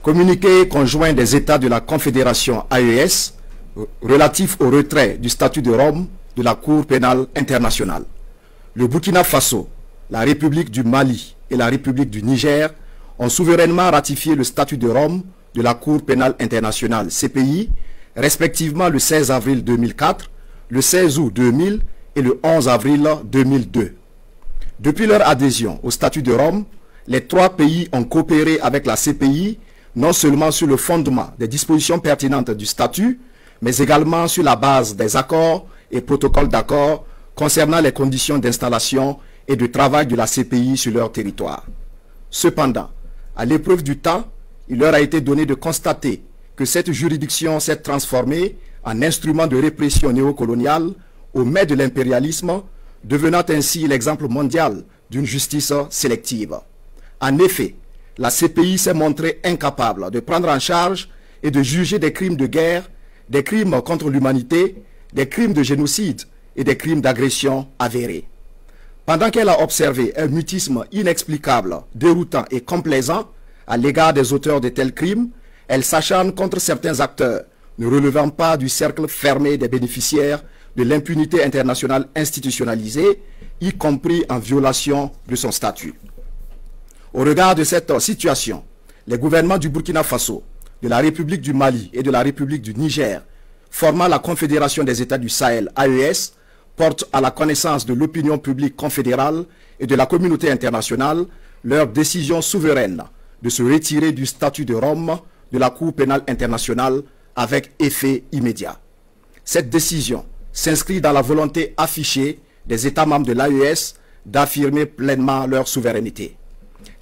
Communiqué conjoint des États de la Confédération AES relatif au retrait du statut de Rome de la Cour pénale internationale. Le Burkina Faso, la République du Mali et la République du Niger ont souverainement ratifié le statut de Rome de la Cour pénale internationale CPI, respectivement le 16 avril 2004, le 16 août 2000 et le 11 avril 2002. Depuis leur adhésion au statut de Rome, les trois pays ont coopéré avec la CPI non seulement sur le fondement des dispositions pertinentes du statut, mais également sur la base des accords et protocoles d'accord concernant les conditions d'installation et de travail de la CPI sur leur territoire. Cependant, à l'épreuve du temps, il leur a été donné de constater que cette juridiction s'est transformée en instrument de répression néocoloniale au mai de l'impérialisme, devenant ainsi l'exemple mondial d'une justice sélective. En effet, la CPI s'est montrée incapable de prendre en charge et de juger des crimes de guerre, des crimes contre l'humanité, des crimes de génocide et des crimes d'agression avérés. Pendant qu'elle a observé un mutisme inexplicable, déroutant et complaisant à l'égard des auteurs de tels crimes, elle s'acharne contre certains acteurs ne relevant pas du cercle fermé des bénéficiaires de l'impunité internationale institutionnalisée, y compris en violation de son statut. Au regard de cette situation, les gouvernements du Burkina Faso, de la République du Mali et de la République du Niger, formant la Confédération des États du Sahel, AES, portent à la connaissance de l'opinion publique confédérale et de la communauté internationale leur décision souveraine de se retirer du statut de Rome de la Cour pénale internationale avec effet immédiat. Cette décision s'inscrit dans la volonté affichée des États membres de l'AES d'affirmer pleinement leur souveraineté.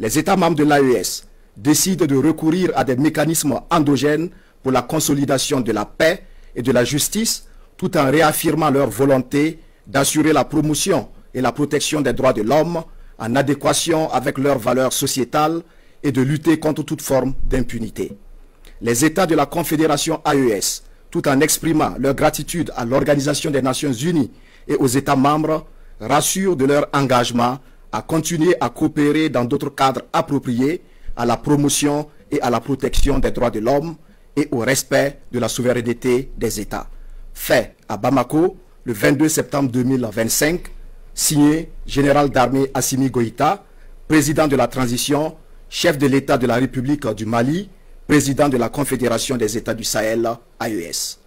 Les États membres de l'AES décident de recourir à des mécanismes endogènes pour la consolidation de la paix et de la justice, tout en réaffirmant leur volonté d'assurer la promotion et la protection des droits de l'homme en adéquation avec leurs valeurs sociétales et de lutter contre toute forme d'impunité. Les États de la Confédération AES, tout en exprimant leur gratitude à l'Organisation des Nations Unies et aux États membres, rassurent de leur engagement à continuer à coopérer dans d'autres cadres appropriés à la promotion et à la protection des droits de l'homme et au respect de la souveraineté des États. Fait à Bamako, le 22 septembre 2025, signé Général d'armée Assimi Goïta, président de la transition, chef de l'État de la République du Mali, président de la Confédération des États du Sahel, AES.